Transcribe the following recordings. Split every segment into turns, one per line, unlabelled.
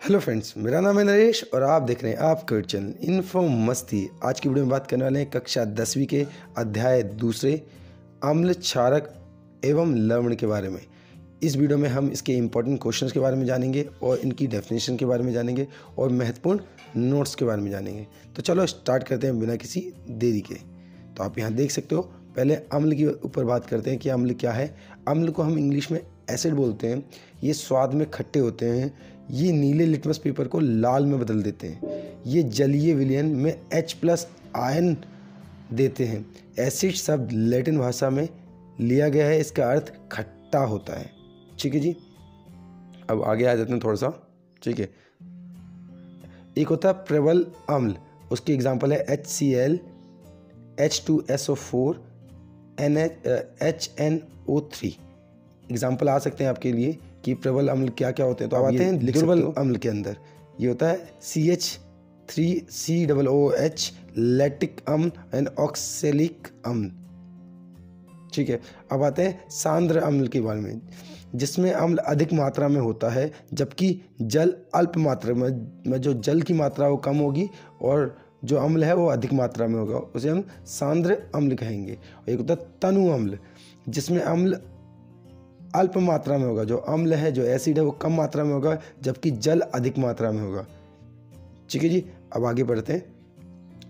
Hello friends, मेरा नाम है नरेश और आप देख रहे हैं आपका चैनल इन्फो मस्ती। आज की वीडियो में बात करने वाले हैं कक्षा 10वीं के अध्याय दूसरे अम्ल, क्षारक एवं लवण के बारे में। इस वीडियो में हम इसके इम्पोर्टेंट क्वेश्चंस के बारे में जानेंगे और इनकी डेफिनेशन के बारे में जानेंगे और महत्वपूर्ण नोट्स के बारे में जानेंगे। तो चलो स्टार्ट करते हैं बिना किसी देरी के। तो आप यहाँ देख सकते हो, पहले अम्ल के ऊपर बात करते हैं कि अम्ल क्या है। अम्ल को हम इंग्लिश में एसिड बोलते हैं। ये स्वाद में खट्टे होते हैं। ये नीले लिटमस पेपर को लाल में बदल देते हैं। ये जलीय विलयन में H+ आयन देते हैं। एसिड शब्द लैटिन भाषा में लिया गया है, इसका अर्थ खट्टा होता है। ठीक है जी, अब आगे आ जाते हैं थोड़ा सा। ठीक है, एक होता है प्रबल अम्ल, उसकी एग्जांपल है HCl, H2SO4, HNO3। एग्जाम्पल आ सकते हैं आपके लिए कि प्रबल अम्ल क्या क्या होते हैं। तो अब आते हैं दुर्बल अम्ल के अंदर। ये होता है CH3COOH, लैक्टिक अम्ल एंड ऑक्सैलिक अम्ल। ठीक है, अब आते हैं सांद्र अम्ल के बारे में, जिसमें अम्ल अधिक मात्रा में होता है जबकि जल अल्प मात्रा में जो जल की मात्रा वो कम होगी और जो अम्ल है वो अधिक मात्रा में होगा, उसे हम सांद्र अम्ल कहेंगे। एक होता है तनु अम्ल, जिसमें अम्ल अल्प मात्रा में होगा, जो अम्ल है, जो एसिड है वो कम मात्रा में होगा जबकि जल अधिक मात्रा में होगा। ठीक है जी, अब आगे बढ़ते हैं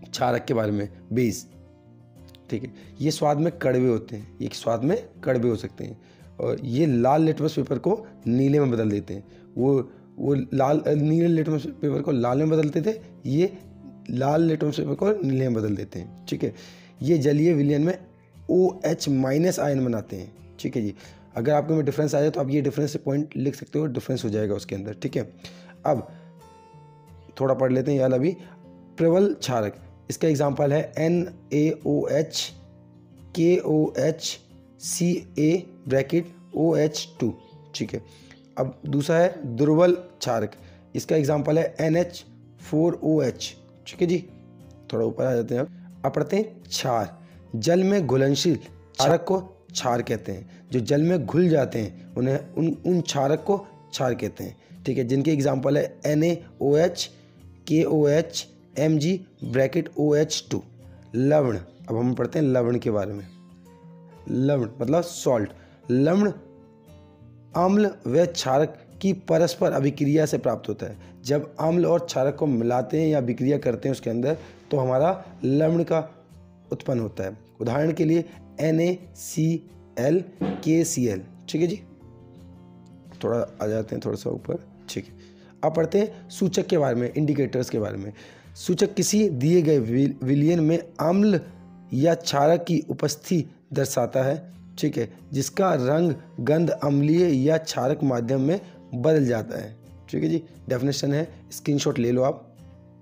क्षारक के बारे में, बेस। ठीक है, ये स्वाद में कड़वे होते हैं, ये स्वाद में कड़वे हो सकते हैं और ये लाल लिटमस पेपर को नीले में बदल देते हैं। वो नीले लिटमस पेपर को लाल में बदलते थे, ये लाल लिटमस पेपर को नीले में बदल देते हैं। ठीक है, ये जलीय विलयन में OH- आयन बनाते हैं। ठीक है जी, अगर आपको में डिफरेंस आ जाए तो आप ये डिफरेंस पॉइंट लिख सकते हो, डिफरेंस हो जाएगा उसके अंदर। ठीक है, अब थोड़ा पढ़ लेते हैं यार अभी। प्रबल क्षारक, इसका एग्जांपल है NaOH, KOH, CaOH2। ठीक है, अब दूसरा है दुर्बल क्षारक, इसका एग्जांपल है NH4OH। ठीक है जी, थोड़ा ऊपर आ जाते हैं। अब पढ़ते हैं क्षार। जल में घुलनशील क्षारक को क्षार कहते हैं। जो जल में घुल जाते हैं उन्हें उन क्षारक को क्षार कहते हैं। ठीक है, जिनके एग्जांपल है NaOH, KOH, Mg(OH2). लवण, अब हम पढ़ते हैं लवण के बारे में। लवण मतलब सॉल्ट। लवण अम्ल व क्षारक की परस्पर अभिक्रिया से प्राप्त होता है। जब अम्ल और क्षारक को मिलाते हैं या अभिक्रिया करते हैं उसके अंदर, तो हमारा लवण का उत्पन्न होता है। उदाहरण के लिए NaCl, KCl। ठीक है जी, थोड़ा आ जाते हैं थोड़ा सा ऊपर। ठीक है, अब पढ़ते हैं सूचक के बारे में, इंडिकेटर्स के बारे में। सूचक किसी दिए गए विलयन में अम्ल या क्षारक की उपस्थिति दर्शाता है। ठीक है, जिसका रंग गंध अम्लीय या क्षारक माध्यम में बदल जाता है। ठीक है जी, डेफिनेशन है, स्क्रीनशॉट ले लो आप।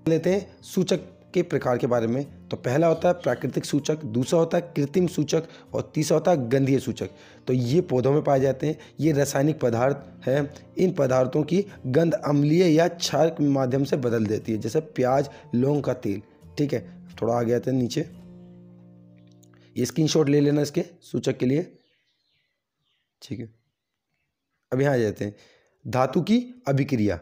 लेते हैं सूचक के प्रकार के बारे में। तो पहला होता है प्राकृतिक सूचक, दूसरा होता है कृत्रिम सूचक और तीसरा होता है गंधीय सूचक। तो ये पौधों में पाए जाते हैं, ये रासायनिक पदार्थ हैं। इन पदार्थों की गंध अम्लीय या क्षारक के माध्यम से बदल देती है, जैसे प्याज, लौंग का तेल। ठीक है, थोड़ा आगे आते हैं नीचे, ये स्क्रीनशॉट ले लेना इसके सूचक के लिए। ठीक है, अब यहाँ आ जाते हैं धातु की अभिक्रिया।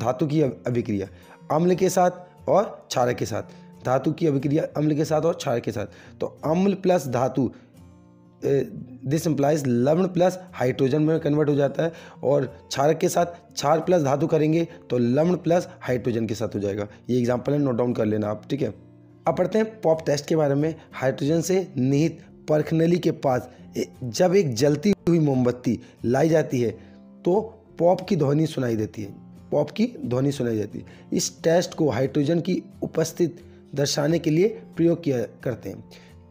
धातु की अभिक्रिया अम्ल के साथ और क्षारक के साथ। धातु की अभिक्रिया अम्ल के साथ और क्षारक के साथ। तो अम्ल प्लस धातु, दिस इंप्लाइज लवण प्लस हाइड्रोजन में कन्वर्ट हो जाता है, और क्षारक के साथ क्षार प्लस धातु करेंगे तो लवण प्लस हाइड्रोजन के साथ हो जाएगा। ये एग्जांपल है, नोट डाउन कर लेना आप। ठीक है, अब पढ़ते हैं पॉप टेस्ट के बारे में। हाइड्रोजन से निहित परखनली के पास जब एक जलती हुई मोमबत्ती लाई जाती है तो पॉप की ध्वनि सुनाई देती है। पॉप की ध्वनि सुनाई देती है। इस टेस्ट को हाइड्रोजन की उपस्थिति दर्शाने के लिए प्रयोग किया करते हैं।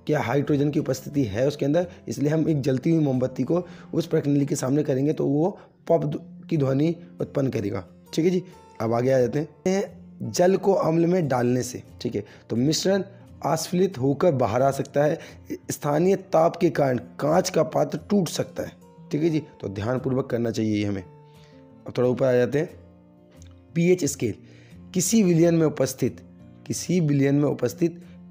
क्या हाइड्रोजन की उपस्थिति है उसके अंदर, इसलिए हम एक जलती हुई मोमबत्ती को उस प्रणाली के सामने करेंगे तो वो पॉप की ध्वनि उत्पन्न करेगा। ठीक है जी, अब आगे आ जाते हैं जल को अम्ल में डालने से। ठीक है, तो मिश्रण अस्फलित होकर बाहर आ सकता है। स्थानीय ताप के कारण कांच का पात्र टूट सकता है। ठीक है जी, तो ध्यानपूर्वक करना चाहिए हमें। अब थोड़ा ऊपर आ जाते हैं pH स्केल। किसी विलयन में उपस्थित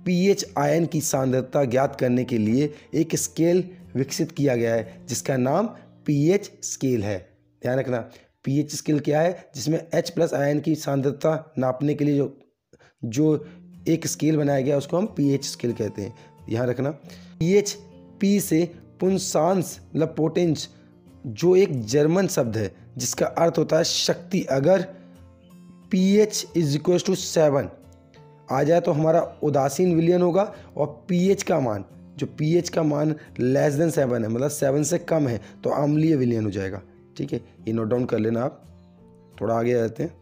pH आयन की सांद्रता ज्ञात करने के लिए एक स्केल विकसित किया गया है जिसका नाम pH स्केल है। ध्यान रखना, पीएच स्केल क्या है, जिसमें H प्लस आयन की सांद्रता नापने के लिए जो एक स्केल बनाया गया उसको हम पीएच स्केल कहते हैं। ध्यान रखना, पीएच पी से पुंसांस मतलब पोटेंस, जो एक जर्मन शब्द है जिसका अर्थ होता है शक्ति। अगर pH = 7 आ जाए तो हमारा उदासीन विलयन होगा, और pH का मान, जो pH का मान <7 है, मतलब 7 से कम है, तो अम्लीय विलयन हो जाएगा। ठीक है, ये नोट डाउन कर लेना आप, थोड़ा आगे आ जाते हैं।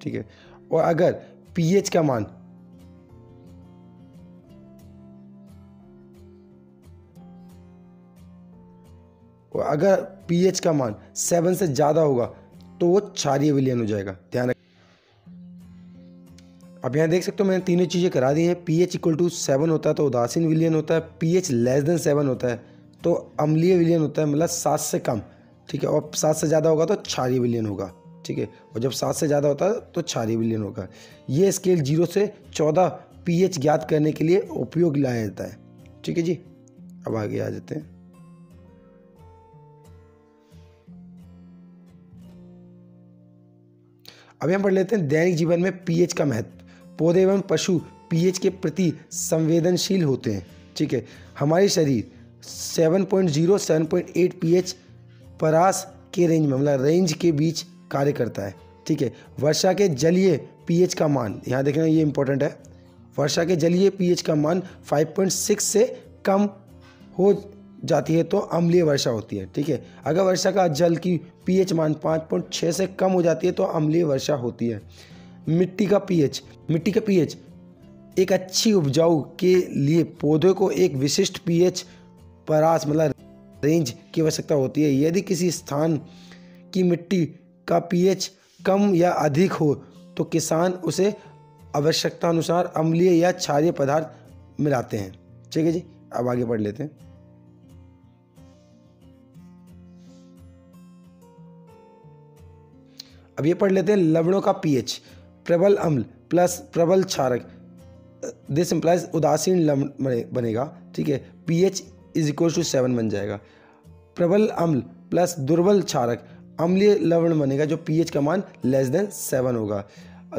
ठीक है, और अगर pH का मान pH का मान 7 से ज़्यादा होगा तो वो क्षारीय विलयन हो जाएगा। ध्यान रख, अब यहाँ देख सकते हो मैंने तीनों चीज़ें करा दी हैं। pH = 7 होता है तो उदासीन विलयन होता है, pH <7 होता है तो अम्लीय विलयन होता है, मतलब 7 से कम। ठीक है, और 7 से ज़्यादा होगा तो क्षारीय विलयन होगा। ठीक है, और जब 7 से ज़्यादा होता है तो क्षारीय विलयन होगा। ये स्केल 0 से 14 pH ज्ञात करने के लिए उपयोग लाया जाता है। ठीक है जी, अब आगे आ जाते हैं। अभी हम पढ़ लेते हैं दैनिक जीवन में pH का महत्व। पौधे एवं पशु pH के प्रति संवेदनशील होते हैं। ठीक है, हमारे शरीर 7.0 7.8 pH परास के रेंज में, मतलब रेंज के बीच कार्य करता है। ठीक है, वर्षा के जलीय pH का मान, यहाँ देखना ये इंपॉर्टेंट है, वर्षा के जलीय pH का मान 5.6 से कम हो जाती है तो अम्लीय वर्षा होती है। ठीक है, अगर वर्षा का जल की pH मान 5.6 से कम हो जाती है तो अम्लीय वर्षा होती है। मिट्टी का pH एक अच्छी उपजाऊ के लिए पौधों को एक विशिष्ट pH परास मतलब रेंज की आवश्यकता होती है। यदि किसी स्थान की मिट्टी का pH कम या अधिक हो तो किसान उसे आवश्यकता अनुसार अम्लीय या क्षारीय पदार्थ मिलाते हैं। ठीक है जी, अब आगे पढ़ लेते हैं। अब ये पढ़ लेते हैं लवणों का pH। प्रबल अम्ल प्लस प्रबल क्षारक, दिस इंप्लाइज उदासीन लवण बनेगा। ठीक है, pH = 7 बन जाएगा। प्रबल अम्ल प्लस दुर्बल क्षारक, अम्लीय लवण बनेगा जो pH का मान <7 होगा।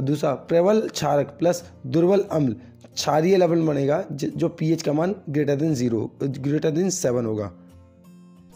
दूसरा, प्रबल क्षारक प्लस दुर्बल अम्ल क्षारीय लवण बनेगा जो pH का मान <7 होगा।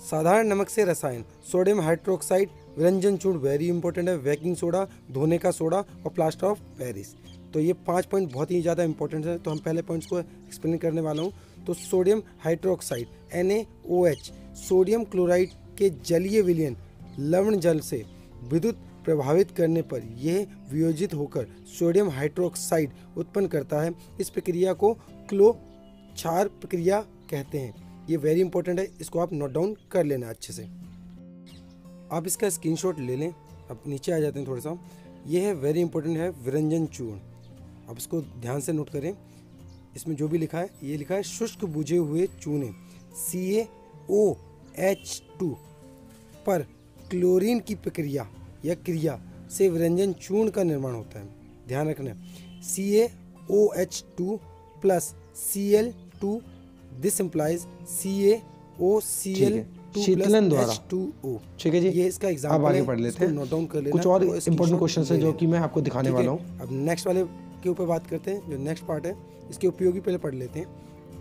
साधारण नमक से रसायन, सोडियम हाइड्रोक्साइड, व्यंजन चूर्ण वेरी इंपॉर्टेंट है, बेकिंग सोडा, धोने का सोडा और प्लास्टर ऑफ पेरिस। तो ये 5 पॉइंट बहुत ही ज़्यादा इंपॉर्टेंट है, तो हम पहले पॉइंट्स को एक्सप्लेन करने वाला हूँ। तो sodium hydroxide NaOH, sodium chloride के जलीय विलयन लवण जल से विद्युत प्रभावित करने पर यह वियोजित होकर सोडियम हाइड्रोक्साइड उत्पन्न करता है। इस प्रक्रिया को क्लो क्षार प्रक्रिया कहते हैं। ये वेरी इंपॉर्टेंट है, इसको आप नोट डाउन कर लेना अच्छे से। आप इसका स्क्रीनशॉट ले लें। अब नीचे आ जाते हैं थोड़ा सा। ये है वेरी इंपॉर्टेंट है विरंजन चूर्ण। अब इसको ध्यान से नोट करें। इसमें जो भी लिखा है, ये लिखा है शुष्क बुझे हुए चूने CaOH2 पर क्लोरीन की प्रक्रिया या क्रिया से विरंजन चूर्ण का निर्माण होता है। ध्यान रखना, CaOH2 plus Cl2, this implies CaOCl शीतलन द्वारा H2O। ठीक है जी, ये इसका एग्जाम्पल। अब आगे पढ़ लेते हैं, नोट डाउन कर लेना। कुछ और इंपॉर्टेंट क्वेश्चन है जो कि मैं आपको दिखाने वाला हूँ। अब नेक्स्ट वाले के ऊपर बात करते हैं। जो नेक्स्ट पार्ट है इसके उपयोगी पहले पढ़ लेते हैं।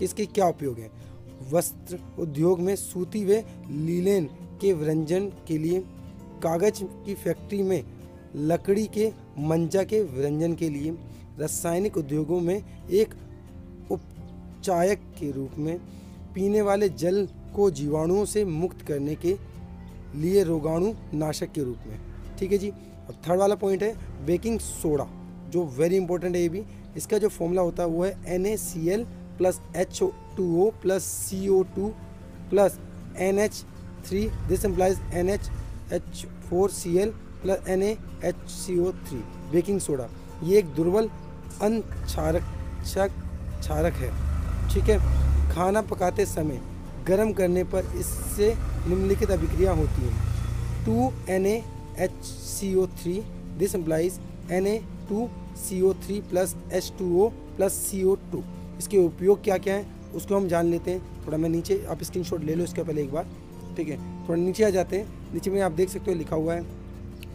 इसके क्या उपयोग है? वस्त्र उद्योग में सूती व लीलेन के विरंजन के लिए, कागज की फैक्ट्री में लकड़ी के मंजा के विरंजन के लिए, रासायनिक उद्योगों में एक उपचायक के रूप में, पीने वाले जल को जीवाणुओं से मुक्त करने के लिए रोगाणु नाशक के रूप में। ठीक है जी। अब थर्ड वाला पॉइंट है बेकिंग सोडा, जो वेरी इंपॉर्टेंट है ये भी। इसका जो फॉर्मूला होता है वो है NaCl plus H2O plus CO2 plus NH3, this implies NH4Cl plus NaHCO3। Baking soda ये एक दुर्बल क्षारक है। ठीक है, खाना पकाते समय गर्म करने पर इससे निम्नलिखित अभिक्रिया होती है। 2NaHCO3, this implies Na2CO3 plus H2O plus CO2। इसके उपयोग क्या क्या है उसको हम जान लेते हैं। थोड़ा मैं नीचे, आप स्क्रीनशॉट ले लो इसका पहले एक बार। ठीक है, थोड़ा नीचे आ जाते हैं। नीचे में आप देख सकते हो लिखा हुआ है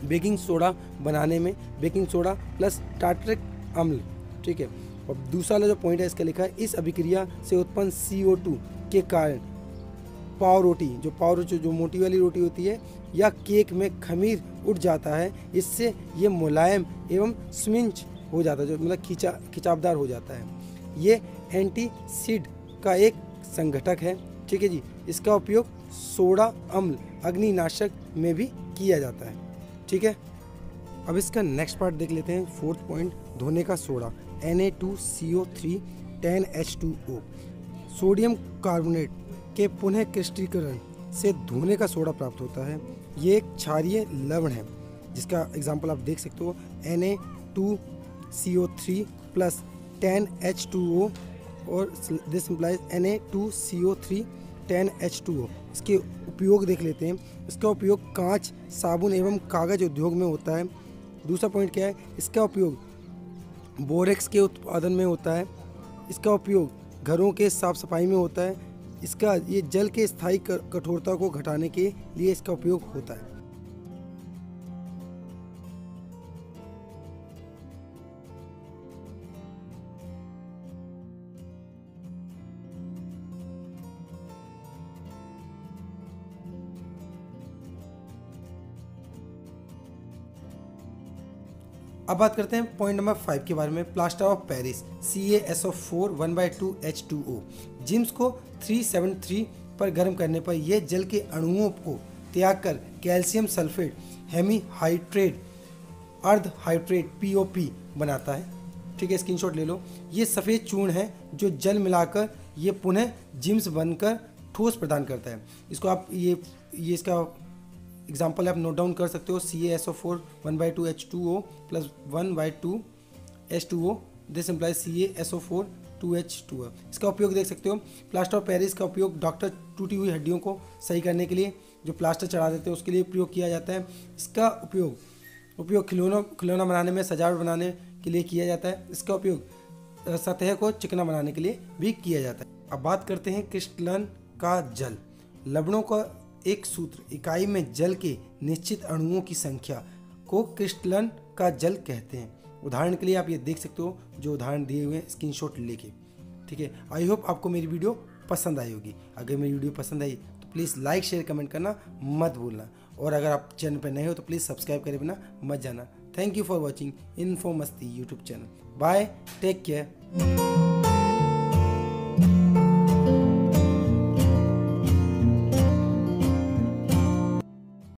बेकिंग सोडा बनाने में बेकिंग सोडा प्लस टार्टरिक अम्ल, ठीक है। और दूसरा वाला जो पॉइंट है इसका लिखा है, इस अभिक्रिया से उत्पन्न CO2 के कारण पाव रोटी, जो मोटी वाली रोटी होती है, या केक में खमीर उठ जाता है। इससे ये मुलायम एवं स्विंच हो जाता है, जो मतलब खिंचावदार हो जाता है। ये एंटीसीड का एक संघटक है, ठीक है जी। इसका उपयोग सोडा अम्ल अग्निनाशक में भी किया जाता है, ठीक है। अब इसका नेक्स्ट पार्ट देख लेते हैं, 4th पॉइंट, धोने का soda Na2CO3 10H2O। Sodium carbonate के पुनः क्रिस्टलीकरण से धोने का सोडा प्राप्त होता है। ये एक क्षारीय लवण है, जिसका एग्जाम्पल आप देख सकते हो, Na2CO3 प्लस 10H2O और दिस इम्प्लाइज Na2CO3 10H2O। इसके उपयोग देख लेते हैं। इसका उपयोग कांच, साबुन एवं कागज उद्योग में होता है। दूसरा पॉइंट क्या है, इसका उपयोग बोरेक्स के उत्पादन में होता है। इसका उपयोग घरों के साफ सफाई में होता है। इसका ये जल के स्थायी कठोरता को घटाने के लिए इसका उपयोग होता है। अब बात करते हैं पॉइंट नंबर 5 के बारे में, plaster of Paris CaSO4 1/2H2O। Gyms को 373 पर गर्म करने पर यह जल के अणुओं को त्याग कर कैल्शियम सल्फेट हेमीहाइड्रेट अर्ध हाइड्रेट POP बनाता है, ठीक है। स्क्रीनशॉट ले लो। ये सफ़ेद चूर्ण है जो जल मिलाकर ये पुनः जिम्स बनकर ठोस प्रदान करता है। इसको आप ये इसका एग्जाम्पल आप नोट डाउन कर सकते हो, CaSO4 1/2H2O plus 1/2H2O, this implies CaSO4 2H2O। इसका उपयोग देख सकते हो, प्लास्टर ऑफ पेरिस का उपयोग डॉक्टर टूटी हुई हड्डियों को सही करने के लिए, जो प्लास्टर चढ़ा देते हैं उसके लिए उपयोग किया जाता है। इसका उपयोग खिलौना बनाने में, सजावट बनाने के लिए किया जाता है। इसका उपयोग सतह को चिकना बनाने के लिए भी किया जाता है। अब बात करते हैं क्रिस्टलन का जल। लवणों का एक सूत्र इकाई में जल के निश्चित अणुओं की संख्या को क्रिस्टलन का जल कहते हैं। उदाहरण के लिए आप ये देख सकते हो, जो उदाहरण दिए हुए हैं स्क्रीनशॉट लेके, ठीक है। आई होप आपको मेरी वीडियो पसंद आई होगी। अगर मेरी वीडियो पसंद आई तो प्लीज़ लाइक शेयर कमेंट करना मत भूलना, और अगर आप चैनल पर नए हो तो प्लीज़ सब्सक्राइब करे बिना मत जाना। Thank you for watching info Masti YouTube channel. Bye, take care.